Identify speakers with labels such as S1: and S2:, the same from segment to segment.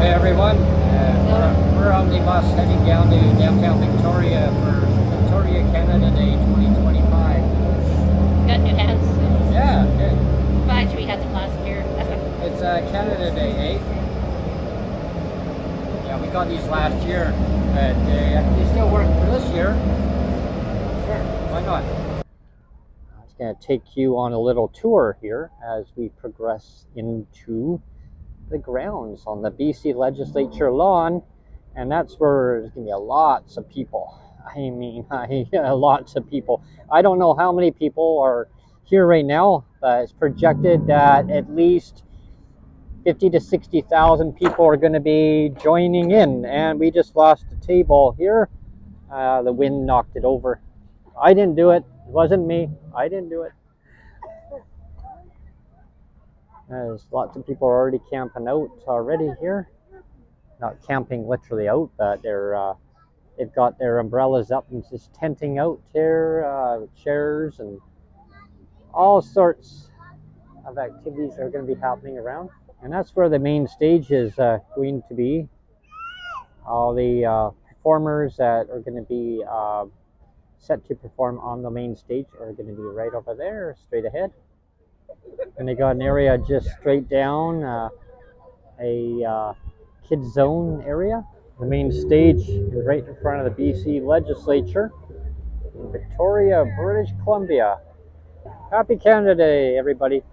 S1: Hey everyone, we're on the bus heading down to downtown Victoria for Victoria Canada Day 2025.
S2: Got new hats.
S1: Yeah, good.
S2: Well, actually, we had them last year.
S1: It's Canada Day, eh? Yeah, we got these last year, but they still work for this year. Sure, why not? I'm just going to take you on a little tour here as we progress into the grounds on the BC legislature lawn, and that's where there's gonna be lots of people. I mean, lots of people. I don't know how many people are here right now, but it's projected that at least 50 to 60,000 people are going to be joining in, and we just lost a table here. The wind knocked it over. I didn't do it. It wasn't me. I didn't do it. There's lots of people already camping out already here. Not camping literally out, but they've got their umbrellas up and just tenting out here, chairs and all sorts of activities are going to be happening around. And that's where the main stage is going to be. All the performers that are going to be set to perform on the main stage are going to be right over there, straight ahead. And they got an area just straight down, a kids zone area. The main stage is right in front of the BC legislature in Victoria, British Columbia. Happy Canada Day, everybody.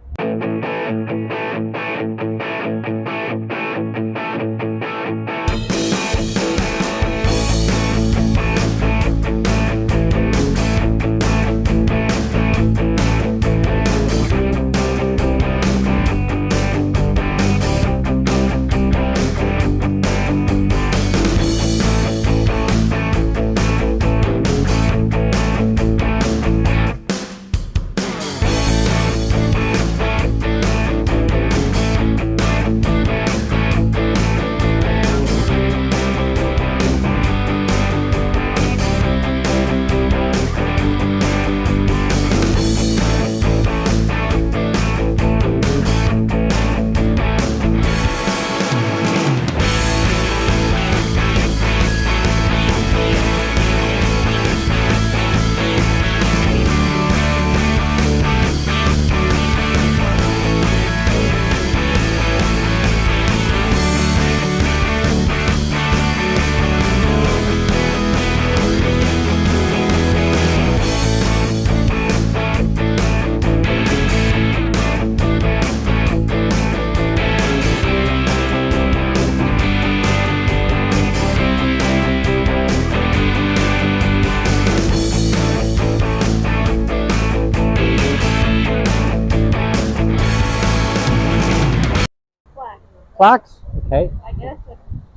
S1: Plaques? Okay.
S2: I guess.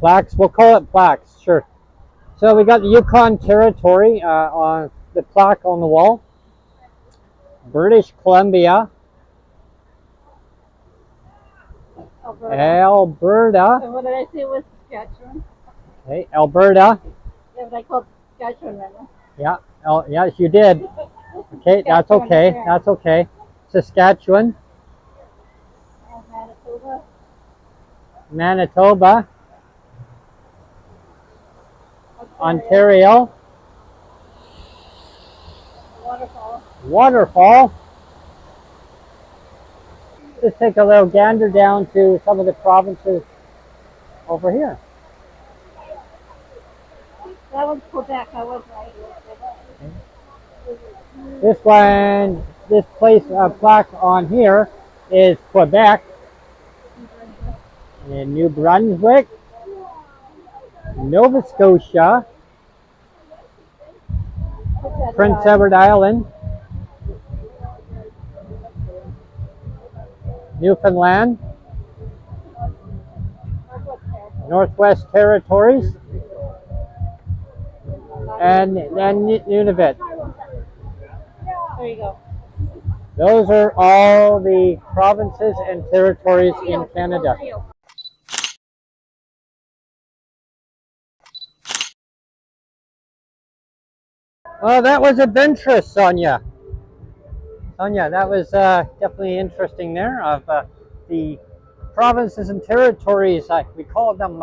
S1: Plaques, we'll call it plaques, sure. So we got the Yukon Territory on the plaque on the wall. British Columbia. Alberta.
S2: So what did I say it was Saskatchewan?
S1: Okay, Alberta.
S2: Yeah, but I called Saskatchewan then.
S1: Yeah, yes, you did. Okay, that's okay. That's okay. Saskatchewan.
S2: Manitoba.
S1: Manitoba. Ontario.
S2: Waterfall.
S1: Waterfall. Let's take a little gander down to some of the provinces over here.
S2: That one's Quebec. I was right.
S1: This one, this place plaque on here is Quebec. And New Brunswick, Nova Scotia, Prince Edward Island, Newfoundland, Northwest Territories, and Nunavut.
S2: There you go.
S1: Those are all the provinces and territories in Canada. Well, that was adventurous, Sonia. Sonia, that was definitely interesting there of the provinces and territories. We call them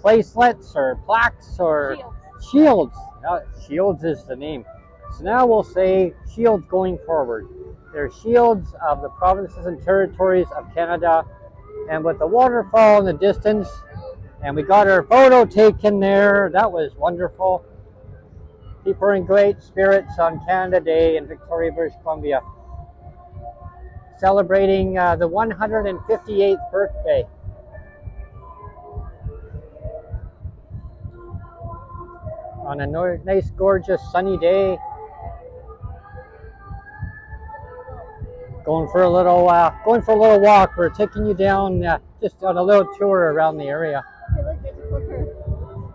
S1: placelets or plaques or shields. Shields is the name. So now we'll say shields going forward. They're shields of the provinces and territories of Canada, and with the waterfall in the distance, and we got our photo taken there. That was wonderful. People are in great spirits on Canada Day in Victoria, British Columbia, celebrating the 158th birthday. On a nice, gorgeous, sunny day, going for a little walk. We're taking you down just on a little tour around the area.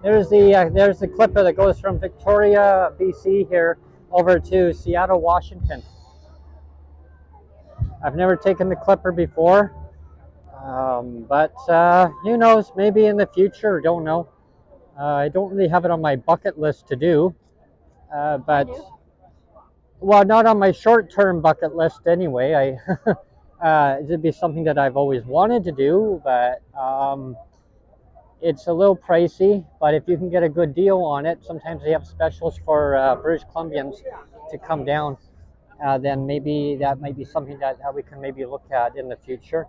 S1: There's the clipper that goes from Victoria, BC here over to Seattle, Washington. I've never taken the clipper before, but who knows? Maybe in the future. Don't know. I don't really have it on my bucket list to do, but well, not on my short-term bucket list anyway. It'd be something that I've always wanted to do, but it's a little pricey. But if you can get a good deal on it, sometimes they have specials for British Columbians to come down. Then maybe that might be something that we can maybe look at in the future.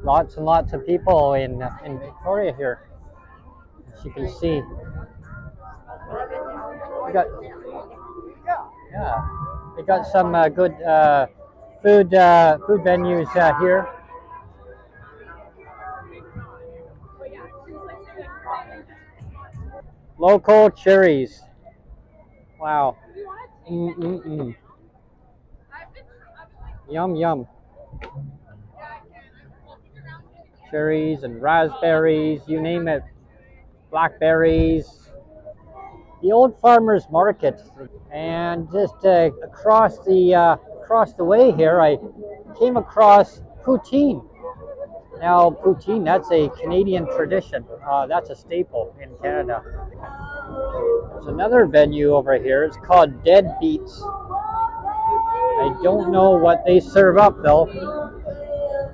S1: Lots and lots of people in Victoria here, as you can see. We got some good food venues here. Local cherries. Wow. Yum yum. Cherries and raspberries, you name it. Blackberries. The old farmers market, and just across the way here, I came across poutine. Now, poutine, that's a Canadian tradition. That's a staple in Canada. There's another venue over here. It's called Deadbeats. I don't know what they serve up, though.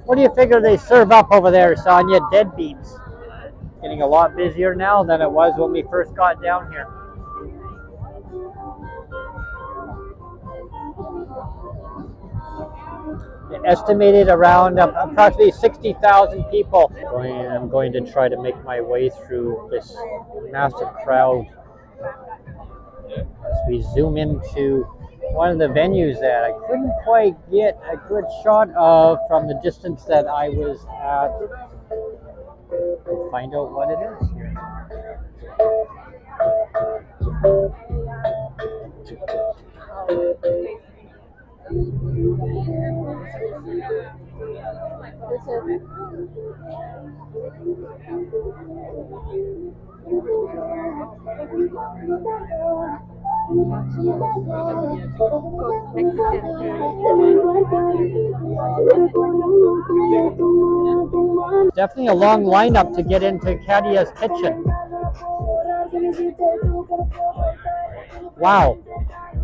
S1: What do you figure they serve up over there, Sonia? Deadbeats. Getting a lot busier now than it was when we first got down here. Estimated around approximately 60,000 people. I'm going to try to make my way through this massive crowd as we zoom into one of the venues that I couldn't quite get a good shot of from the distance that I was at. We'll find out what it is here. Definitely a long lineup to get into Kadia's kitchen. Wow,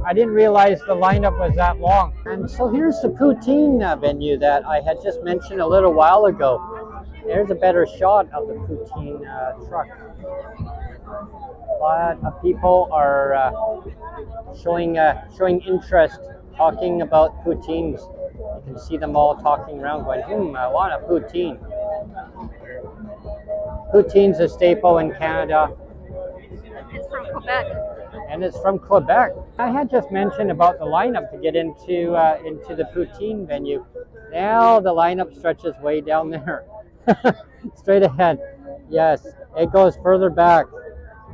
S1: I didn't realize the lineup was that long. And so here's the poutine venue that I had just mentioned a little while ago. There's a better shot of the poutine truck. A lot of people are showing interest, talking about poutines. You can see them all talking around going, I want a poutine. Poutine's a staple in Canada.
S2: It's from Quebec.
S1: And it's from Quebec. I had just mentioned about the lineup to get into the poutine venue. Now the lineup stretches way down there. Straight ahead. Yes, it goes further back.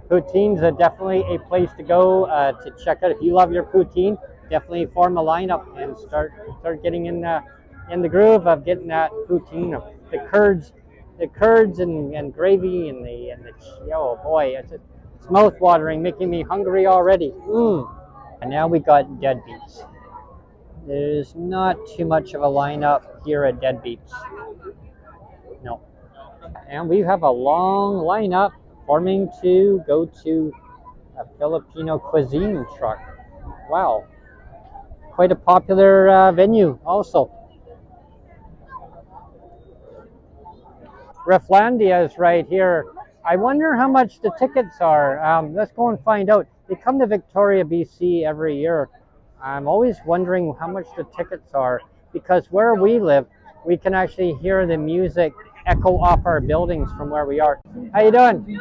S1: Poutine's definitely a place to go to check out. If you love your poutine, definitely form a lineup and start getting in the groove of getting that poutine. The curds and gravy and the oh boy, it's mouth watering, making me hungry already. And now we got Deadbeats. There's not too much of a lineup here at Deadbeats. No. And we have a long lineup forming to go to a Filipino cuisine truck. Wow. quite a popular venue also. Reflandia is right here. I wonder how much the tickets are. Let's go and find out. They come to Victoria, BC every year. I'm always wondering how much the tickets are because where we live, we can actually hear the music echo off our buildings from where we are. How you doing?
S2: Good,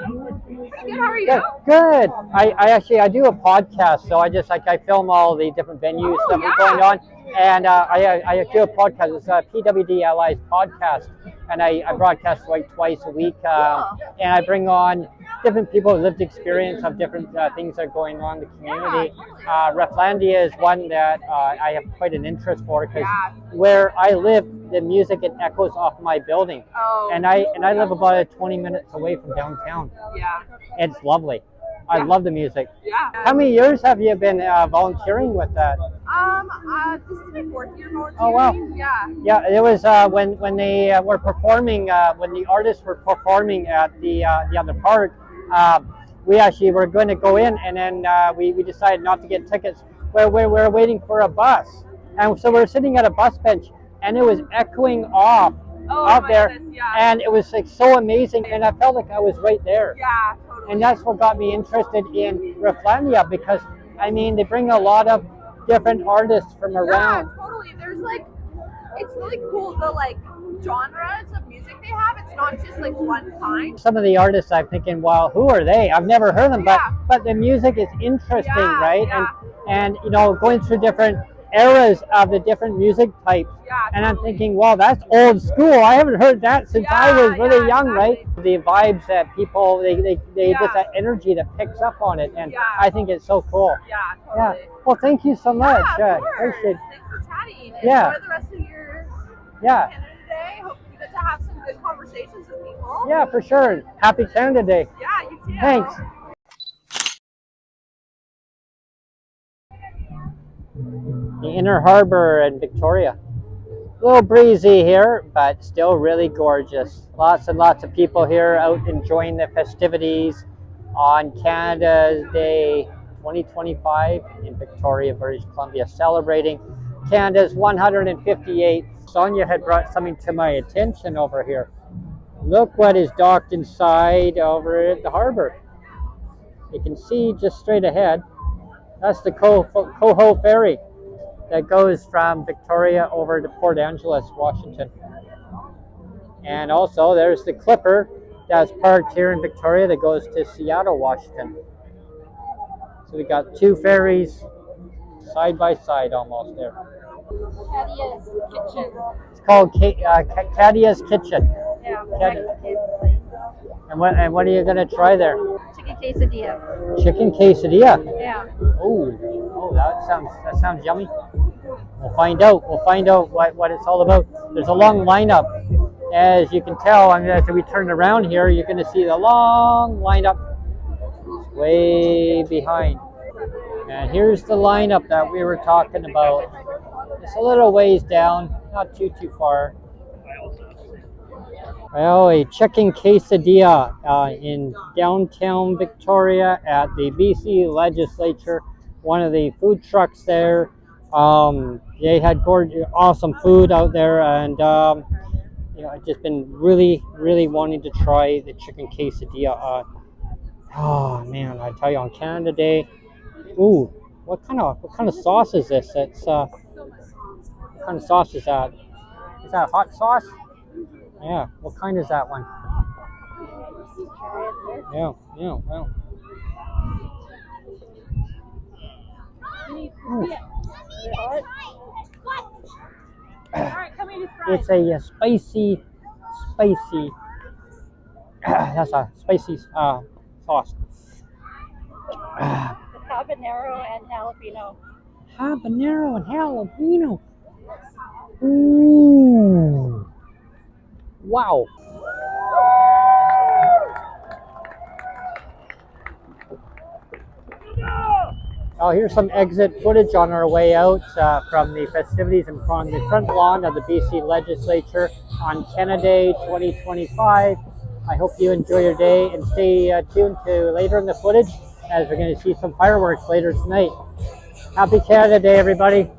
S2: how are you?
S1: Good. Good. I do a podcast, so I film all the different venues that are going on, and I do a podcast. It's a PWD Allies podcast, and I broadcast like twice a week, and I bring on different people with lived experience of different things that are going on in the community. Reflandia is one that I have quite an interest for because where I live, the music it echoes off my building, and I live about 20 minutes away from downtown.
S2: Yeah.
S1: It's lovely. I love the music.
S2: Yeah.
S1: How many years have you been volunteering with that?
S2: This is my 4th year volunteering.
S1: Oh wow.
S2: Yeah.
S1: Yeah, it was when they were performing, when the artists were performing at the other park. We actually were going to go in, and then we decided not to get tickets. We were waiting for a bus, and so we were sitting at a bus bench, and it was echoing off out there,
S2: goodness, yeah.
S1: and it was like so amazing, and I felt like I was right there.
S2: Yeah, totally.
S1: And that's what got me interested in Reflandia because I mean they bring a lot of different artists from around.
S2: Yeah, totally. There's like, it's really cool the like genres of music they have. It's not just like one kind.
S1: Some of the artists I'm thinking, well, who are they? I've never heard them, but the music is interesting, right?
S2: Yeah.
S1: And you know, going through different eras of the different music types.
S2: Yeah,
S1: and I'm thinking, well, that's old school. I haven't heard that since I was really young,
S2: exactly.
S1: right? The vibes that people, they just that energy that picks up on it, and I think it's so cool.
S2: Yeah, totally.
S1: Yeah. Well, thank you so much.
S2: Yeah, of course.
S1: Appreciate.
S2: Thanks for chatting.
S1: Yeah.
S2: Enjoy the rest of your
S1: Yeah.
S2: Canada Day. Hope you get to have some good conversations with people.
S1: Yeah, for sure. Happy Canada Day.
S2: Yeah, you too.
S1: Thanks. The Inner Harbor in Victoria. A little breezy here, but still really gorgeous. Lots and lots of people here out enjoying the festivities on Canada's Day 2025 in Victoria, British Columbia, celebrating Canada's 158th. Sonia had brought something to my attention over here. Look what is docked inside over at the harbor. You can see just straight ahead. That's the Coho Ferry that goes from Victoria over to Port Angeles, Washington. And also there's the Clipper that's parked here in Victoria that goes to Seattle, Washington. So we got two ferries side by side almost there.
S2: Kadia's Kitchen.
S1: It's called Kadia's Kitchen.
S2: Yeah.
S1: And what are you gonna try there?
S2: Chicken quesadilla.
S1: Chicken quesadilla.
S2: Yeah.
S1: Oh, that sounds yummy. We'll find out. We'll find out what it's all about. There's a long lineup, as you can tell. I mean, as we turn around here, you're going to see the long lineup way behind. And here's the lineup that we were talking about. It's a little ways down, not too far. Well, a chicken quesadilla in downtown Victoria at the BC legislature. One of the food trucks there. They had awesome food out there, and you know, I've just been really wanting to try the chicken quesadilla. Oh man, I tell you, on Canada Day. Ooh, what kind of sauce is this? It's what kind of sauce is that? Is that hot sauce? Yeah. What kind is that one? Yeah. Well. It's a spicy. That's a spicy sauce.
S2: Habanero and jalapeno.
S1: Habanero and jalapeno. Ooh. Wow. Oh, here's some exit footage on our way out from the festivities and from the front lawn of the BC legislature on Canada Day 2025. I hope you enjoy your day and stay tuned to later in the footage as we're going to see some fireworks later tonight. Happy Canada Day, everybody.